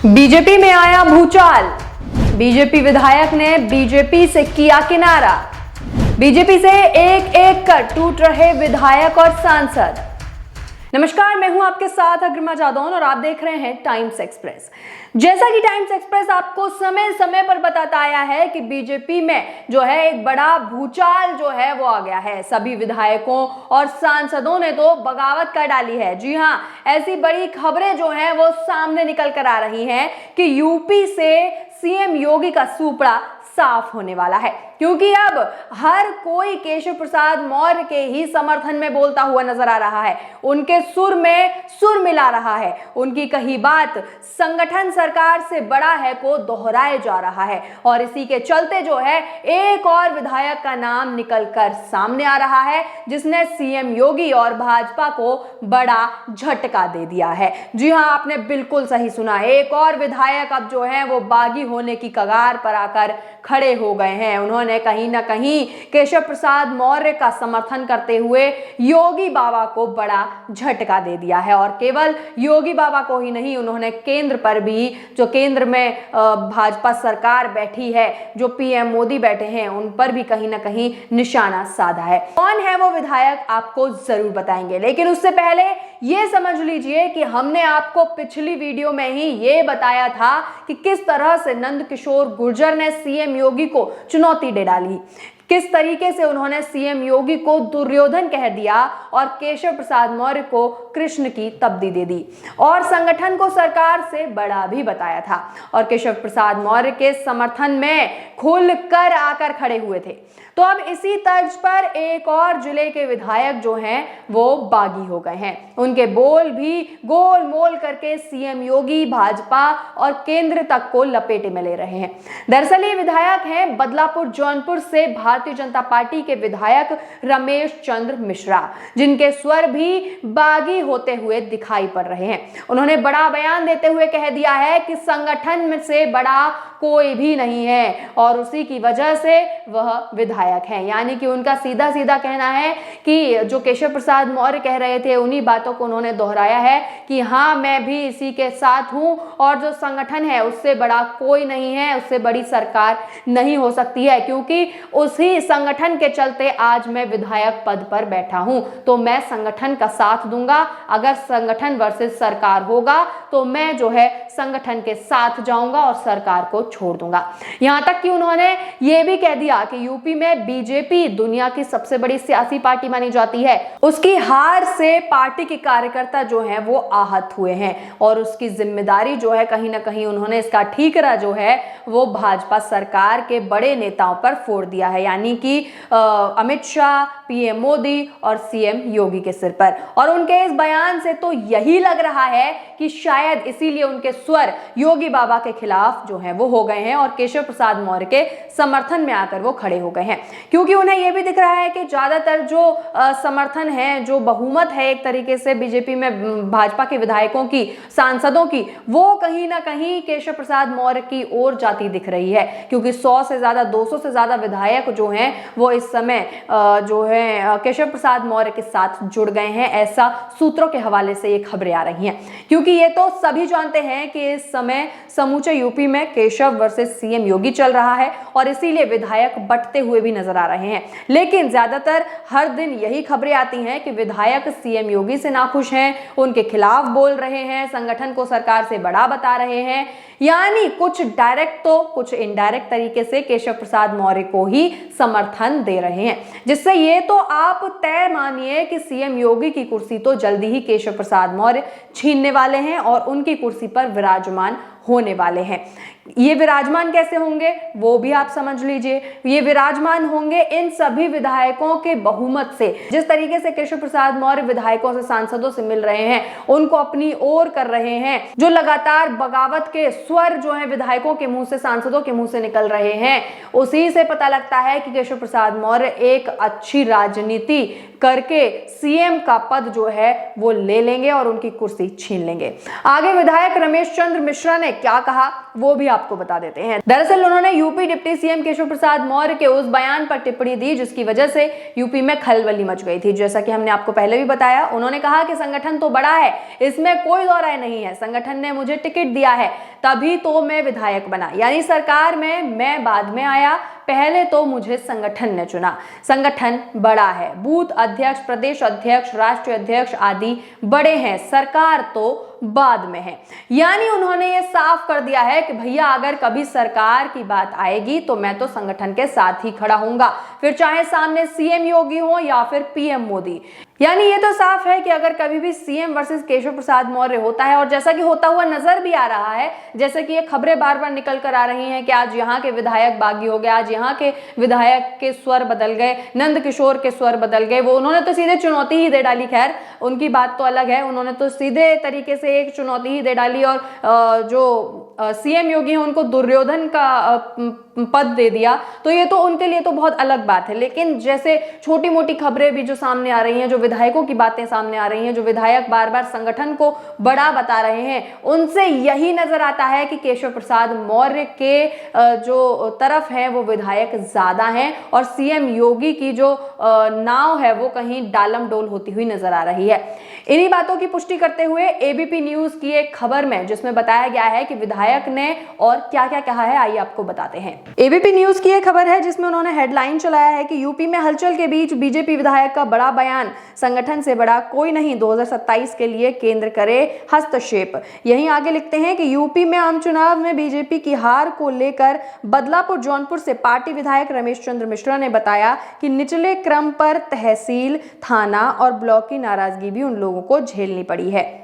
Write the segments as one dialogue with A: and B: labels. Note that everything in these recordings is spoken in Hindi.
A: बीजेपी में आया भूचाल। बीजेपी विधायक ने बीजेपी से किया किनारा। बीजेपी से एक एक कर टूट रहे विधायक और सांसद। नमस्कार, मैं हूं आपके साथ अग्रिमा जादौन और आप देख रहे हैं टाइम्स एक्सप्रेस। जैसा कि टाइम्स एक्सप्रेस आपको समय समय पर बताता आया है कि बीजेपी में जो है एक बड़ा भूचाल जो है वो आ गया है। सभी विधायकों और सांसदों ने तो बगावत कर डाली है। जी हां, ऐसी बड़ी खबरें जो हैं वो सामने निकल कर आ रही हैं कि यूपी से सीएम योगी का सूपड़ा साफ होने वाला है, क्योंकि अब हर कोई केशव प्रसाद मौर्य के ही समर्थन में बोलता हुआ नजर आ रहा है। उनके सुर में सुर मिला रहा है। उनकी कही बात संगठन सरकार से बड़ा है को दोहराए जा रहा है और इसी के चलते जो है एक और विधायक का नाम निकलकर सामने आ रहा है, जिसने सीएम योगी और भाजपा को बड़ा झटका दे दिया है। जी हां, आपने बिल्कुल सही सुना। एक और विधायक अब जो है वो बागी होने की कगार पर आकर खड़े हो गए हैं। उन्होंने कहीं ना कहीं केशव प्रसाद मौर्य का समर्थन करते हुए योगी बाबा को बड़ा झटका दे दिया है। और केवल योगी बाबा को ही नहीं, उन्होंने केंद्र पर भी, जो केंद्र में भाजपा सरकार बैठी है, जो पीएम मोदी बैठे हैं, उन पर भी कहीं ना कहीं निशाना साधा है। कौन है वो विधायक, आपको जरूर बताएंगे, लेकिन उससे पहले ये समझ लीजिए कि हमने आपको पिछली वीडियो में ही ये बताया था कि किस तरह से नंदकिशोर गुर्जर ने सीएम योगी को चुनौती दे डाली, किस तरीके से उन्होंने सीएम योगी को दुर्योधन कह दिया और केशव प्रसाद मौर्य को कृष्ण की तब्दी दे दी और संगठन को सरकार से बड़ा भी बताया था और केशव प्रसाद मौर्य के समर्थन में खुलकर आकर खड़े हुए थे। तो अब इसी तर्ज पर एक और जिले के विधायक जो हैं वो बागी हो गए हैं। उनके बोल भी गोल मोल करके सीएम योगी, भाजपा और केंद्र तक को लपेटे में ले रहे हैं। दरअसल ये विधायक हैं बदलापुर जौनपुर से भारतीय जनता पार्टी के विधायक रमेश चंद्र मिश्रा, जिनके स्वर भी बागी होते हुए दिखाई पड़ रहे हैं। उन्होंने बड़ा बयान देते हुए कह दिया है कि संगठन में से बड़ा कोई भी नहीं है और उसी की वजह से वह विधायक हैं। यानी कि उनका सीधा सीधा कहना है कि जो केशव प्रसाद मौर्य कह रहे थे उन्हीं बातों को उन्होंने दोहराया है कि हाँ, मैं भी इसी के साथ हूं और जो संगठन है उससे बड़ा कोई नहीं है, उससे बड़ी सरकार नहीं हो सकती है, क्योंकि उसी संगठन के चलते आज मैं विधायक पद पर बैठा हूं। तो मैं संगठन का साथ दूंगा। अगर संगठन वर्सेस सरकार होगा तो मैं जो है संगठन के साथ जाऊंगा और सरकार को छोड़ दूंगा। यहां तक कि उन्होंने ये भी कह दिया कि यूपी में बीजेपी दुनिया की सबसे बड़ी सियासी पार्टी मानी जाती है। उसकी हार से पार्टी के कार्यकर्ता जो हैं वो आहत हुए हैं और उसकी जिम्मेदारी जो है कहीं ना कहीं उन्होंने इसका ठीकरा जो है वो भाजपा सरकार के बड़े नेताओं पर फोड़ दिया है, यानी कि अमित शाह, पीएम मोदी और सीएम योगी के सिर पर। और उनके इस बयान से तो यही लग रहा है कि शायद इसीलिए उनके स्वर योगी बाबा के खिलाफ जो है वो हो गए हैं और केशव प्रसाद मौर्य के समर्थन में आकर वो खड़े हो गए हैं, क्योंकि उन्हें यह भी दिख रहा है कि ज्यादातर जो समर्थन है, जो बहुमत है एक तरीके से बीजेपी में भाजपा के विधायकों की, सांसदों की, वो कहीं ना कहीं केशव प्रसाद मौर्य की ओर जाती दिख रही है, क्योंकि 100 से ज्यादा, 200 से ज्यादा विधायक जो हैं वो इस समय जो है केशव प्रसाद मौर्य के साथ जुड़ गए हैं। ऐसा सूत्रों के हवाले से ये खबरें आ रही हैं, क्योंकि ये तो सभी जानते हैं कि इस समय समूचे यूपी में केशव वर्सेस सीएम योगी चल रहा है और इसीलिए विधायक बंटते हुए भी नजर आ रहे हैं। लेकिन ज्यादातर हर दिन यही खबरें आती हैं कि विधायक सीएम योगी से नाखुश हैं, उनके खिलाफ बोल रहे हैं, संगठन को सरकार से बड़ा बता रहे हैं, यानी कुछ डायरेक्ट तो कुछ इनडायरेक्ट तरीके से केशव प्रसाद मौर्य को ही समर्थन दे रहे हैं, जिससे ये तो आप तय मानिए कि सीएम योगी की कुर्सी तो जल्दी ही केशव प्रसाद मौर्य छीनने वाले हैं और उनकी कुर्सी पर विराजमान होने वाले हैं। ये विराजमान कैसे होंगे वो भी आप समझ लीजिए। ये विराजमान होंगे इन सभी विधायकों के बहुमत से। जिस तरीके से केशव प्रसाद मौर्य विधायकों से, सांसदों से मिल रहे हैं, उनको अपनी ओर कर रहे हैं, जो लगातार बगावत के स्वर जो है विधायकों के मुंह से, सांसदों के मुंह से निकल रहे हैं, उसी से पता लगता है कि केशव प्रसाद मौर्य एक अच्छी राजनीति करके सीएम का पद जो है वो ले लेंगे और उनकी कुर्सी छीन लेंगे। आगे विधायक रमेश चंद्र मिश्रा ने क्या कहा वो भी आपको बता देते हैं। दरअसल उन्होंने UP deputy CM Keshav Prasad Maurya के उस बयान पर टिप्पणी दी जिसकी वजह से यूपी में खलबली मच गई थी। जैसा कि हमने आपको पहले भी बताया, उन्होंने कहा कि संगठन तो बड़ा है, इसमें कोई दो राय नहीं है, संगठन ने मुझे टिकट दिया है तभी तो मैं विधायक बना, यानी सरकार में मैं बाद में आया, पहले तो मुझे संगठन ने चुना। संगठन बड़ा है, बूथ अध्यक्ष, प्रदेश अध्यक्ष, राष्ट्रीय अध्यक्ष आदि बड़े हैं, सरकार तो बाद में है। यानी उन्होंने ये साफ कर दिया है कि भैया अगर कभी सरकार की बात आएगी तो मैं तो संगठन के साथ ही खड़ा हूंगा, फिर चाहे सामने सीएम योगी हो या फिर पीएम मोदी। यानी ये तो साफ है कि अगर कभी भी सीएम वर्सेस केशव प्रसाद मौर्य होता है, और जैसा कि होता हुआ नजर भी आ रहा है, जैसे कि ये खबरें बार बार निकल कर आ रही हैं कि आज यहाँ के विधायक बागी हो गए, आज यहाँ के विधायक के स्वर बदल गए, नंद किशोर के स्वर बदल गए। वो उन्होंने तो सीधे चुनौती ही दे डाली, खैर उनकी बात तो अलग है, उन्होंने तो सीधे तरीके से एक चुनौती ही दे डाली और जो सीएम योगी हैं उनको दुर्योधन का पद दे दिया। तो ये तो उनके लिए तो बहुत अलग बात है, लेकिन जैसे छोटी मोटी खबरें भी जो सामने आ रही हैं, जो विधायकों की बातें सामने आ रही हैं, जो विधायक बार बार संगठन को बड़ा बता रहे हैं, उनसे यही नजर आता है कि केशव प्रसाद मौर्य के जो तरफ है वो विधायक ज्यादा हैं और सीएम योगी की जो नाव है वो कहीं डालम डोल होती हुई नजर आ रही है। इन्हीं बातों की पुष्टि करते हुए एबीपी न्यूज की एक खबर में जिसमें बताया गया है कि विधायक ने और क्या क्या कहा है, आइए आपको बताते हैं। एबीपी न्यूज की एक खबर है जिसमें उन्होंने हेडलाइन चलाया है कि यूपी में हलचल के बीच बीजेपी विधायक का बड़ा बयान, संगठन से बड़ा कोई नहीं, 2027 के लिए केंद्र करे हस्तक्षेप। यहीं आगे लिखते हैं कि यूपी में आम चुनाव में बीजेपी की हार को लेकर बदलापुर जौनपुर से पार्टी विधायक रमेश चंद्र मिश्रा ने बताया कि निचले क्रम पर तहसील, थाना और ब्लॉक की नाराजगी भी उन लोगों को झेलनी पड़ी है।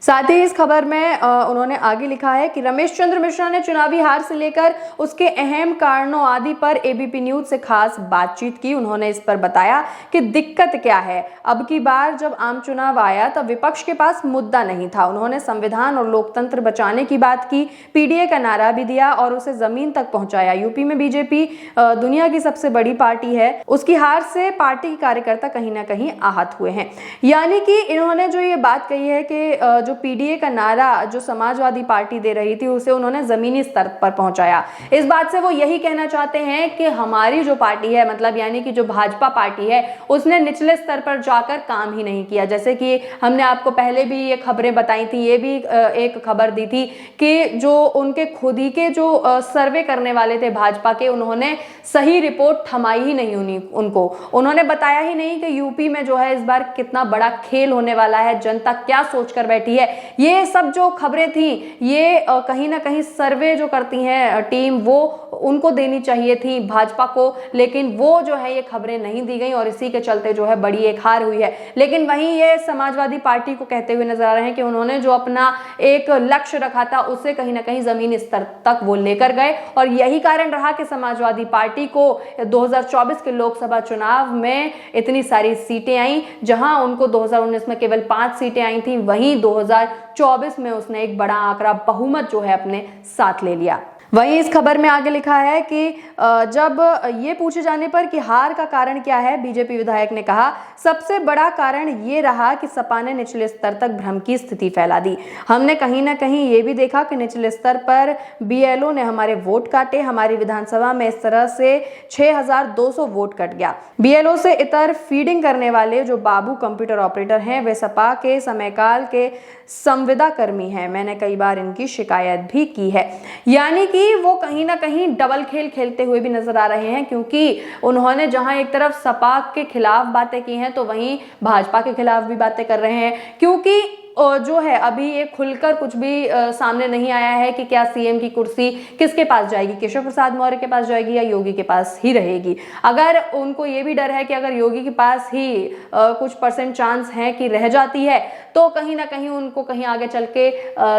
A: साथ ही इस खबर में उन्होंने आगे लिखा है कि रमेश चंद्र मिश्रा ने चुनावी हार से लेकर उसके अहम कारणों आदि पर एबीपी न्यूज से खास बातचीत की। उन्होंने इस पर बताया कि दिक्कत क्या है। अब की बार जब आम चुनाव आया तब विपक्ष के पास मुद्दा नहीं था। उन्होंने संविधान और लोकतंत्र बचाने की बात की, पीडीए का नारा भी दिया और उसे जमीन तक पहुंचाया। यूपी में बीजेपी दुनिया की सबसे बड़ी पार्टी है, उसकी हार से पार्टी के कार्यकर्ता कहीं ना कहीं आहत हुए हैं। यानी कि इन्होंने जो ये बात कही है कि जो पीडीए का नारा जो समाजवादी पार्टी दे रही थी उसे उन्होंने जमीनी स्तर पर पहुंचाया। इस बात से वो यही कहना चाहते हैं कि हमारी जो पार्टी है, मतलब यानी कि जो भाजपा पार्टी है, उसने निचले स्तर पर जाकर काम ही नहीं किया। जैसे कि हमने आपको पहले भी ये खबरें बताई थी, ये भी एक खबर दी थी कि जो उनके खुद ही के जो सर्वे करने वाले थे भाजपा के, उन्होंने सही रिपोर्ट थमाई ही नहीं उनको। उन्होंने बताया ही नहीं कि यूपी में जो है इस बार कितना बड़ा खेल होने वाला है, जनता क्या सोचकर बैठी है। ये सब जो खबरें थी ये कहीं ना कहीं सर्वे जो करती हैं टीम, वो उनको देनी चाहिए थी भाजपा को, लेकिन वो जो है ये खबरें नहीं दी गई और इसी के चलते जो है बड़ी एक हार हुई है। लेकिन वहीं ये समाजवादी पार्टी को कहते हुए नजर आ रहे हैं कि उन्होंने जो अपना एक लक्ष्य रखा था उसे कहीं ना कहीं जमीनी स्तर तक वो लेकर गए और यही कारण रहा कि समाजवादी पार्टी को 2024 के लोकसभा चुनाव में इतनी सारी सीटें आई। जहां उनको 2019 में केवल 5 सीटें आई थी, वहीं 2024 में उसने एक बड़ा आंकड़ा बहुमत जो है अपने साथ ले लिया। वहीं इस खबर में आगे लिखा है कि जब ये पूछे जाने पर कि हार का कारण क्या है, बीजेपी विधायक ने कहा सबसे बड़ा कारण ये रहा कि सपा ने निचले स्तर तक भ्रम की स्थिति फैला दी। हमने कहीं ना कहीं ये भी देखा कि निचले स्तर पर बीएलओ ने हमारे वोट काटे। हमारी विधानसभा में इस तरह से 6200 वोट कट गया। बीएलओ से इतर फीडिंग करने वाले जो बाबू कंप्यूटर ऑपरेटर हैं वे सपा के समयकाल के संविदा कर्मी हैं। मैंने कई बार इनकी शिकायत भी की है। यानी कि वो कहीं ना कहीं डबल खेल खेलते हुए भी नजर आ रहे हैं, क्योंकि उन्होंने जहां एक तरफ सपा के खिलाफ बातें की हैं तो वहीं भाजपा के खिलाफ भी बातें कर रहे हैं। क्योंकि जो है अभी ये खुलकर कुछ भी सामने नहीं आया है कि क्या सीएम की कुर्सी किसके पास जाएगी, केशव प्रसाद मौर्य के पास जाएगी या योगी के पास ही रहेगी। अगर उनको ये भी डर है कि अगर योगी के पास ही कुछ % चांस है कि रह जाती है तो कहीं ना कहीं उनको कहीं आगे चल के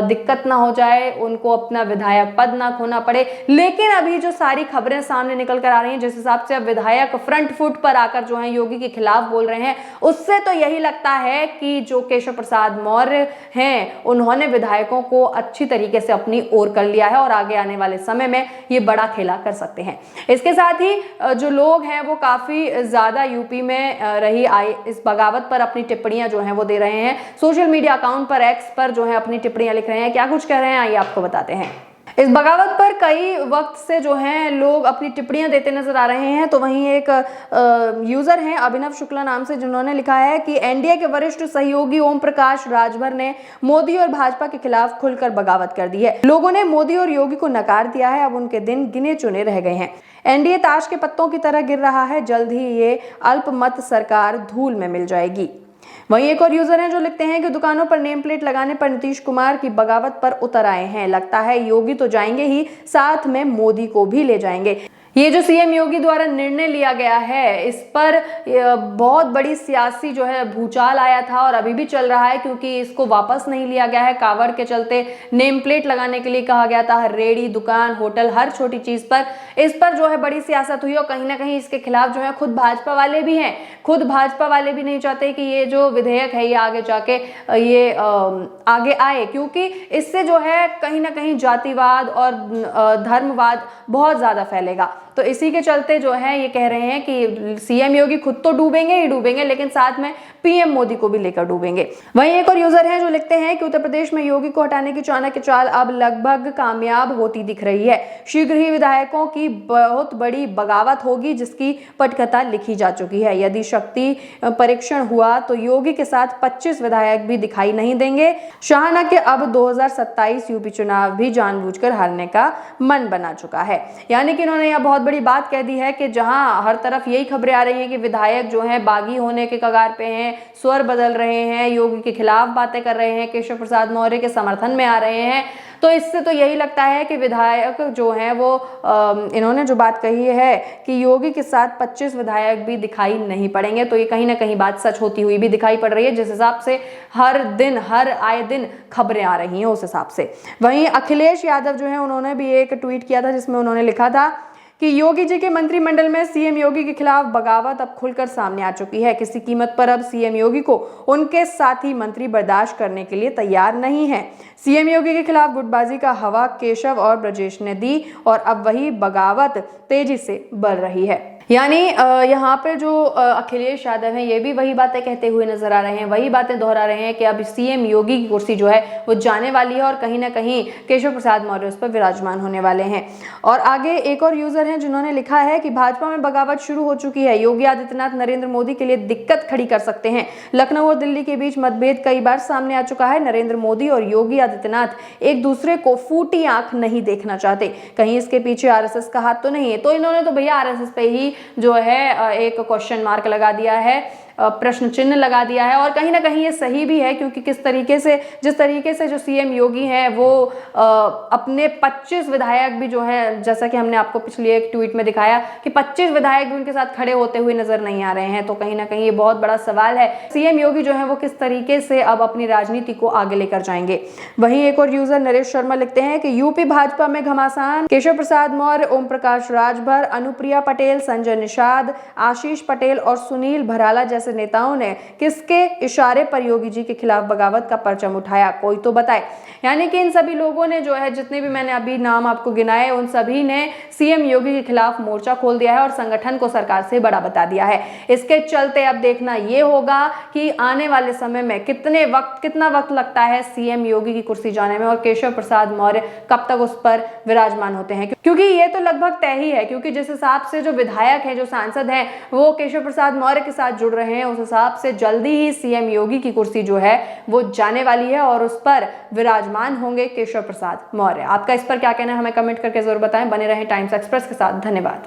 A: दिक्कत ना हो जाए, उनको अपना विधायक पद ना खोना पड़े। लेकिन अभी जो सारी खबरें सामने निकल कर आ रही हैं, जिस हिसाब से अब विधायक फ्रंट फुट पर आकर जो है योगी के खिलाफ बोल रहे हैं, उससे तो यही लगता है कि जो केशव प्रसाद मौर्य मौर्य हैं उन्होंने विधायकों को अच्छी तरीके से अपनी ओर कर लिया है और आगे आने वाले समय में ये बड़ा खेला कर सकते हैं। इसके साथ ही जो लोग हैं वो काफी ज्यादा यूपी में रही आई इस बगावत पर अपनी टिप्पणियां जो हैं वो दे रहे हैं। सोशल मीडिया अकाउंट पर एक्स पर जो है अपनी टिप्पणियां लिख रहे हैं। क्या कुछ कह रहे हैं आइए आपको बताते हैं। इस बगावत पर कई वक्त से जो हैं लोग अपनी टिप्पणियां देते नजर आ रहे हैं। तो वहीं एक यूजर हैं अभिनव शुक्ला नाम से, जिन्होंने लिखा है कि एनडीए के वरिष्ठ सहयोगी ओम प्रकाश राजभर ने मोदी और भाजपा के खिलाफ खुलकर बगावत कर दी है। लोगों ने मोदी और योगी को नकार दिया है। अब उनके दिन गिने चुने रह गए हैं। एनडीए ताश के पत्तों की तरह गिर रहा है। जल्द ही ये अल्पमत सरकार धूल में मिल जाएगी। वहीं एक और यूजर हैं जो लिखते हैं कि दुकानों पर नेम प्लेट लगाने पर नीतीश कुमार की बगावत पर उतर आए हैं। लगता है योगी तो जाएंगे ही, साथ में मोदी को भी ले जाएंगे। ये जो सीएम योगी द्वारा निर्णय लिया गया है इस पर बहुत बड़ी सियासी जो है भूचाल आया था और अभी भी चल रहा है, क्योंकि इसको वापस नहीं लिया गया है। कावड़ के चलते नेम प्लेट लगाने के लिए कहा गया था। हर रेड़ी, दुकान, होटल, हर छोटी चीज पर इस पर जो है बड़ी सियासत हुई और कहीं ना कहीं इसके खिलाफ जो है खुद भाजपा वाले भी हैं। खुद भाजपा वाले भी नहीं चाहते कि ये जो विधेयक है ये आगे जाके ये आगे आए, क्योंकि इससे जो है कहीं ना कहीं जातिवाद और धर्मवाद बहुत ज्यादा फैलेगा। तो इसी के चलते जो है ये कह रहे हैं कि सीएम योगी खुद तो डूबेंगे ही डूबेंगे, लेकिन साथ में पीएम मोदी को भी लेकर डूबेंगे। वहीं एक और यूजर हैं जो लिखते हैं कि उत्तर प्रदेश में योगी को हटाने की चाणक्य चाल अब लगभग कामयाब होती दिख रही है। शीघ्र ही विधायकों की बहुत बड़ी बगावत होगी, जिसकी पटकथा लिखी जा चुकी है। यदि शक्ति परीक्षण हुआ तो योगी के साथ 25 विधायक भी दिखाई नहीं देंगे। शाहना के अब 2027 यूपी चुनाव भी जानबूझकर हारने का मन बना चुका है। यानी कि इन्होंने यह बहुत बड़ी बात कह दी है कि जहां हर तरफ यही खबरें आ रही हैं कि विधायक जो हैं बागी होने के कगार पे हैं, स्वर बदल रहे हैं, योगी के खिलाफ बातें कर रहे हैं, केशव प्रसाद मौर्य के समर्थन में आ रहे हैं, तो इससे तो यही लगता है कि विधायक जो हैं वो इन्होंने जो बात कही है कि योगी के साथ 25 विधायक भी दिखाई नहीं पड़ेंगे, तो ये कहीं ना कहीं बात सच होती हुई भी दिखाई पड़ रही है, जिस हिसाब से हर आए दिन खबरें आ रही हैं उस हिसाब से। वहीं अखिलेश यादव जो है उन्होंने भी एक ट्वीट किया था जिसमें उन्होंने लिखा था कि योगी जी के मंत्रिमंडल में सीएम योगी के खिलाफ बगावत अब खुलकर सामने आ चुकी है। किसी कीमत पर अब सीएम योगी को उनके साथी मंत्री बर्दाश्त करने के लिए तैयार नहीं है। सीएम योगी के खिलाफ गुटबाजी का हवा केशव और ब्रजेश ने दी और अब वही बगावत तेजी से बढ़ रही है। यानी यहाँ पे जो अखिलेश यादव हैं ये भी वही बातें कहते हुए नजर आ रहे हैं, वही बातें दोहरा रहे हैं कि अब सीएम योगी की कुर्सी जो है वो जाने वाली है और कहीं ना कहीं केशव प्रसाद मौर्य उस पर विराजमान होने वाले हैं। और आगे एक और यूजर हैं जिन्होंने लिखा है कि भाजपा में बगावत शुरू हो चुकी है। योगी आदित्यनाथ नरेंद्र मोदी के लिए दिक्कत खड़ी कर सकते हैं। लखनऊ और दिल्ली के बीच मतभेद कई बार सामने आ चुका है। नरेंद्र मोदी और योगी आदित्यनाथ एक दूसरे को फूटी आंख नहीं देखना चाहते। कहीं इसके पीछे आरएसएस का हाथ तो नहीं है। तो इन्होंने तो भैया आरएसएस पे ही जो है एक क्वेश्चन मार्क लगा दिया है, प्रश्न चिन्ह लगा दिया है। और कहीं ना कहीं ये सही भी है, क्योंकि जिस तरीके से जो सीएम योगी हैं वो अपने 25 विधायक भी जो है, जैसा कि हमने आपको पिछली एक ट्वीट में दिखाया कि 25 विधायक भी उनके साथ खड़े होते हुए नजर नहीं आ रहे हैं। तो कहीं ना कहीं ये बहुत बड़ा सवाल है, सीएम योगी जो है वो किस तरीके से अब अपनी राजनीति को आगे लेकर जाएंगे। वहीं एक और यूजर नरेश शर्मा लिखते हैं कि यूपी भाजपा में घमासान, केशव प्रसाद मौर्य, ओम प्रकाश राजभर, अनुप्रिया पटेल, संजय निषाद, आशीष पटेल और सुनील भराला जैसे नेताओं ने किसके इशारे पर योगी जी के खिलाफ बगावत का परचम उठाया, कोई तो बताए। यानी कि इन सभी लोगों ने जो है, जितने भी मैंने अभी नाम आपको गिनाए, उन सभी ने सीएम योगी के खिलाफ मोर्चा खोल दिया है और संगठन को सरकार से बड़ा बता दिया है। इसके चलते अब देखना यह होगा कि आने वाले समय में कितना वक्त लगता है सीएम योगी की कुर्सी जाने में और केशव प्रसाद मौर्य कब तक उस पर विराजमान होते हैं, क्योंकि ये तो लगभग तय ही है। क्योंकि जिस हिसाब से जो विधायक है, जो सांसद हैं, वो केशव प्रसाद मौर्य के साथ जुड़ रहे हैं, उस हिसाब से जल्दी ही सीएम योगी की कुर्सी जो है वो जाने वाली है और उस पर विराजमान होंगे केशव प्रसाद मौर्य। आपका इस पर क्या कहना है हमें कमेंट करके जरूर बताएं। बने रहें टाइम्स एक्सप्रेस के साथ। धन्यवाद।